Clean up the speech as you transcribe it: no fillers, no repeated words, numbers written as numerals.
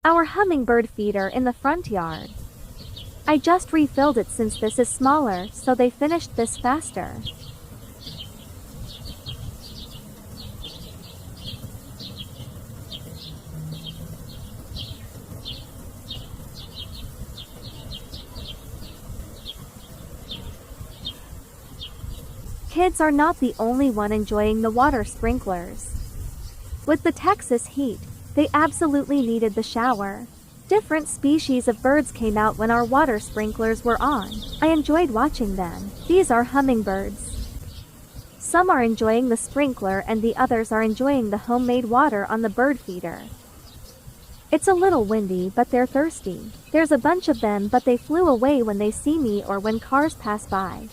Our hummingbird feeder in the front yard. I just refilled it since this is smaller, so they finished this faster. Kids are not the only one enjoying the water sprinklers. With the Texas heat, they absolutely needed the shower. Different species of birds came out when our water sprinklers were on. I enjoyed watching them. These are hummingbirds. Some are enjoying the sprinkler and the others are enjoying the homemade water on the bird feeder. It's a little windy, but they're thirsty. There's a bunch of them, but they flew away when they see me or when cars pass by.